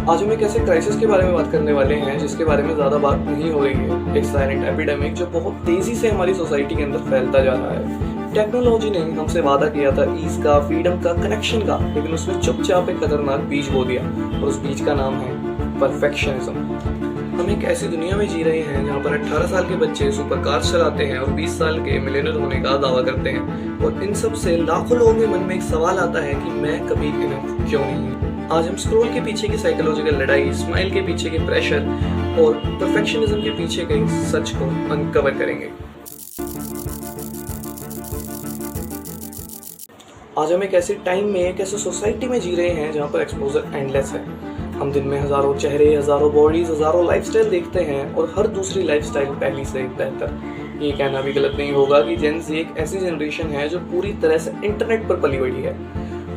आज हम एक ऐसे क्राइसिस के बारे में बात करने वाले हैं जिसके बारे में ज़्यादा बात नहीं हो रही है। एक साइलेंट एपिडेमिक जो बहुत तेज़ी से हमारी सोसाइटी के अंदर फैलता जा रहा है। टेक्नोलॉजी ने हमसे वादा किया था ईज़ का, फ्रीडम का, कनेक्शन का, लेकिन उसने चुपचाप एक खतरनाक बीज बो दिया और उस बीज का नाम है परफेक्शनिज्म। हम एक ऐसी दुनिया में जी रहे हैं जहाँ पर 18 साल के बच्चे सुपर कार्स चलाते हैं और 20 साल के मिलियनर होने का दावा करते हैं, और इन सब से लाखों लोगों के मन में एक सवाल आता है कि मैं कभी इनफ क्यों नहीं। आज हम स्क्रोल के पीछे की साइकोलॉजिकल लड़ाई, स्माइल के पीछे के प्रेशर और परफेक्शनिज्म के पीछे के सच को अनकवर करेंगे। आज हम एक ऐसे टाइम में, एक ऐसे सोसाइटी में जी रहे हैं जहाँ पर एक्सपोजर एंडलेस है। हम दिन में हजारों चेहरे, हजारों बॉडीज, हजारों लाइफस्टाइल देखते हैं और हर दूसरी लाइफस्टाइल पहली से बेहतर। ये कहना भी गलत नहीं होगा कि जेन ज़ी एक ऐसी जनरेशन है जो पूरी तरह से इंटरनेट पर पली बड़ी है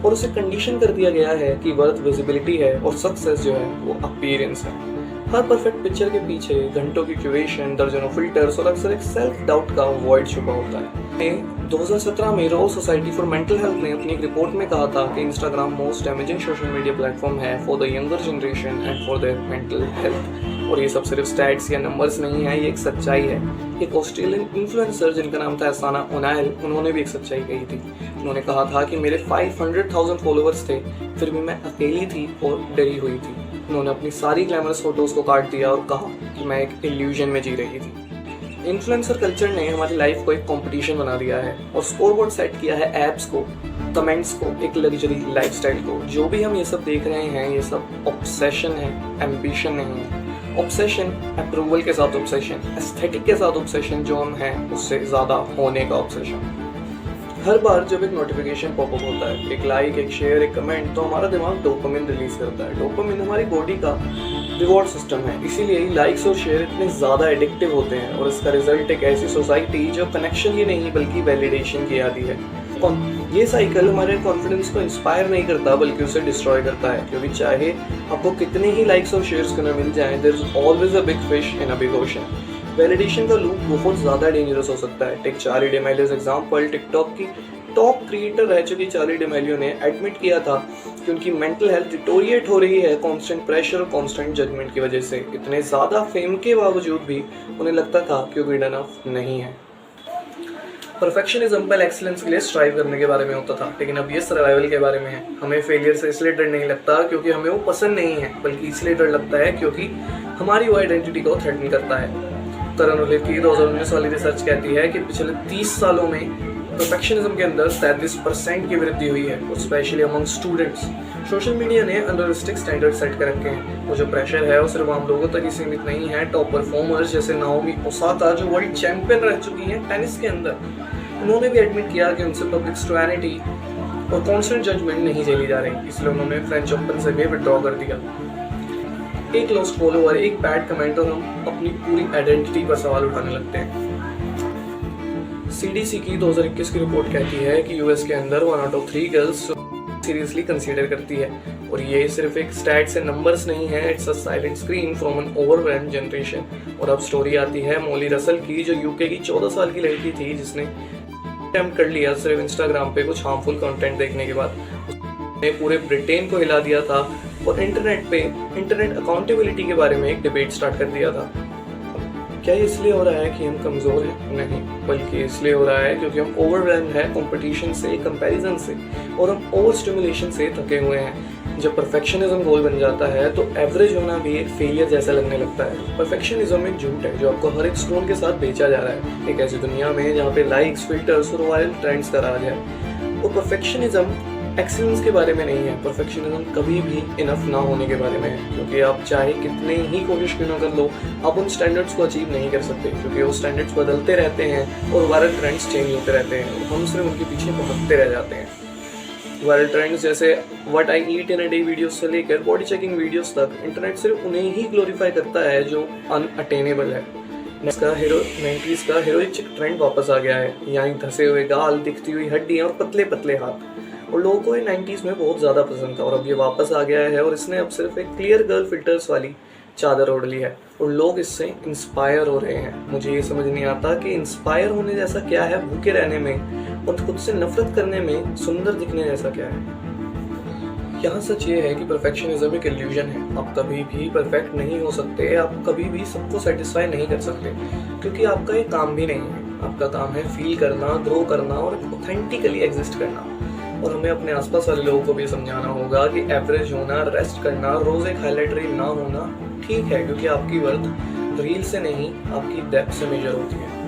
और उसे कंडीशन कर दिया गया है कि वर्थ विजिबिलिटी है और सक्सेस जो है वो अपीयरेंस है। हर परफेक्ट पिक्चर के पीछे घंटों की क्यूरेशन, दर्जनों फिल्टर्स और अक्सर एक सेल्फ डाउट का वॉइड छुपा होता है। 2017 में Royal Society for Mental Health ने अपनी एक रिपोर्ट में कहा था कि Instagram most damaging social media platform है for the younger generation and for their mental health. और ये सब सिर्फ स्टैट्स या नंबर्स नहीं है, ये एक सच्चाई है। एक ऑस्ट्रेलियन इन्फ्लुएंसर जिनका नाम था एसाना ओनाइल, उन्होंने भी एक सच्चाई कही थी। उन्होंने कहा था कि मेरे 500,000 फॉलोअर्स थे, फिर भी मैं अकेली थी और डरी हुई थी। उन्होंने अपनी सारी ग्लैमरस फोटोज़ को काट दिया और कहा कि मैं एक इल्यूजन में जी रही थी। इन्फ्लुएंसर कल्चर ने हमारी लाइफ को एक कंपटीशन बना दिया है और स्कोरबोर्ड सेट किया है एप्स को, कमेंट्स को, एक लग्जरी लाइफस्टाइल को। जो भी हम ये सब देख रहे हैं, ये सब ऑब्सेशन है, एम्बिशन नहीं है। ऑब्सेशन, अप्रूवल के साथ ऑब्सेशन, एस्थेटिक के साथ ऑब्सेशन, जो हम हैं उससे ज़्यादा होने का ऑब्सेशन। हर बार जब एक नोटिफिकेशन पॉपअप होता है, एक लाइक, एक शेयर, एक कमेंट, तो हमारा दिमाग डोपामिन रिलीज करता है। डोपामिन हमारी बॉडी का रिवॉर्ड सिस्टम है, इसीलिए लाइक्स और शेयर इतने ज़्यादा एडिक्टिव होते हैं। और इसका रिजल्ट एक ऐसी सोसाइटी जो कनेक्शन की नहीं बल्कि वैलिडेशन की आती है। ये साइकिल हमारे कॉन्फिडेंस को इंस्पायर नहीं करता बल्कि उसे डिस्ट्रॉय करता है, क्योंकि चाहे आपको कितने ही लाइक्स और शेयर्स क्यों ना मिल जाएं, there is always a big fish in a big ocean. Validation का लूप बहुत ज़्यादा डेंजरस हो सकता है। Take Charlie D'Amelio's example. TikTok की टॉप क्रिएटर रह चुकी चार्ली डेमेलियो ने एडमिट किया था कि उनकी मेंटल हेल्थ डिटोरिएट हो रही है कांस्टेंट प्रेशर और कांस्टेंट जजमेंट की वजह से। इतने ज़्यादा फेम के बावजूद भी उन्हें लगता था कि वो गुड इनफ नहीं है। परफेक्शनिज्म पहले एक्सीलेंस के लिए स्ट्राइव करने के बारे में होता था, लेकिन अब ये सर्वाइवल के बारे में है। हमें फेलियर से इसलिए डर नहीं लगता क्योंकि हमें वो पसंद नहीं है, बल्कि इसलिए डर लगता है क्योंकि हमारी वो आइडेंटिटी को थ्रेटन करता है। करण ओलिव की 2019 वाली रिसर्च कहती है कि पिछले 30 सालों में परफेक्शनिज्म के अंदर 33% की वृद्धि हुई है, और specially among students. Social media ने अनरियलिस्टिक स्टैंडर्ड सेट कर रखे हैं। वो जो प्रेशर है वो सिर्फ आम लोगों तक ही सीमित नहीं है। टॉप परफॉर्मर्स जैसे नाओमी ओसाका, जो वर्ल्ड चैंपियन रह चुकी हैं टेनिस के अंदर, उन्होंने भी एडमिट किया कि उनसे पब्लिक स्टुअनिटी और कॉन्स्टेंट जजमेंट नहीं झेली जा रही, इसलिए उन्होंने फ्रेंच ओपन से भी विड्रॉ कर दिया। एक लॉस्ट फॉलोअर, एक बैड कमेंट और हम अपनी पूरी आइडेंटिटी पर सवाल उठाने लगते हैं। सीडीसी की 2021 की रिपोर्ट कहती है कि यूएस के अंदर 1 out of 3 girls seriously consider करती है, और ये सिर्फ एक स्टैट्स एंड नंबर्स नहीं है, it's a silent screen from an overwhelmed generation. और अब स्टोरी आती है मोली रसल की, जो यूके की 14 साल की लड़की थी जिसने अटेम्प्ट कर लिया सिर्फ इंस्टाग्राम पे कुछ हार्मफुल कंटेंट देखने के बाद। उसने पूरे ब्रिटेन को हिला दिया था और इंटरनेट अकाउंटेबिलिटी के बारे में एक डिबेट स्टार्ट कर दिया था। क्या ये इसलिए हो रहा है कि हम कमज़ोर हैं? नहीं, बल्कि इसलिए हो रहा है क्योंकि हम ओवरवेल्म्ड हैं कंपटीशन से, कंपैरिजन से, और हम ओवर स्टिमुलेशन से थके हुए हैं। जब परफेक्शनिज्म गोल बन जाता है तो एवरेज होना भी एक फेलियर जैसा लगने लगता है। परफेक्शनिज्म एक झूठ है जो आपको हर एक स्क्रोल के साथ बेचा जा रहा है, एक ऐसी दुनिया में जहाँ पे लाइक्स, फिल्टर्स और वायरल ट्रेंड्स का राज है। और परफेक्शनिज्म एक्सीलेंस के बारे में नहीं है, परफेक्शनिज्म कभी भी इनफ ना होने के बारे में है, क्योंकि आप चाहे कितने ही कोशिश क्यों ना कर लो, आप उन स्टैंडर्ड्स को अचीव नहीं कर सकते, क्योंकि वो स्टैंडर्ड्स बदलते रहते हैं और वायरल ट्रेंड्स चेंज होते रहते हैं और हम सिर्फ उनके पीछे भागते रह जाते हैं। वायरल ट्रेंड्स जैसे what I eat in a day videos से लेकर बॉडी चेकिंग वीडियोस तक, इंटरनेट सिर्फ उन्हें ही ग्लोरीफाई करता है जो अनअटेनेबल है। 90s का हीरोइक ट्रेंड वापस आ गया है, यानी धसे हुए गाल, दिखती हुई हड्डियाँ और पतले पतले हाथ। और लोगों को ये 90s में बहुत ज़्यादा पसंद था और अब ये वापस आ गया है, और इसने अब सिर्फ एक क्लियर गर्ल फिल्टर्स वाली चादर ओढ़ ली है और लोग इससे इंस्पायर हो रहे हैं। मुझे ये समझ नहीं आता कि इंस्पायर होने जैसा क्या है भूखे रहने में, और खुद से नफरत करने में सुंदर दिखने जैसा क्या है। यहाँ सच ये है कि परफेक्शनिज्म एक इल्यूजन है। आप कभी भी परफेक्ट नहीं हो सकते, आप कभी भी सबको सेटिस्फाई नहीं कर सकते, क्योंकि आपका ये काम भी नहीं है। आपका काम है फील करना, ग्रो करना और ऑथेंटिकली एग्जिस्ट करना। और हमें अपने आसपास वाले लोगों को भी समझाना होगा कि एवरेज होना, रेस्ट करना, रोज एक हाईलाइट रील ना होना ठीक है, क्योंकि आपकी वर्थ रील से नहीं, आपकी डेप्थ से मेजर होती है।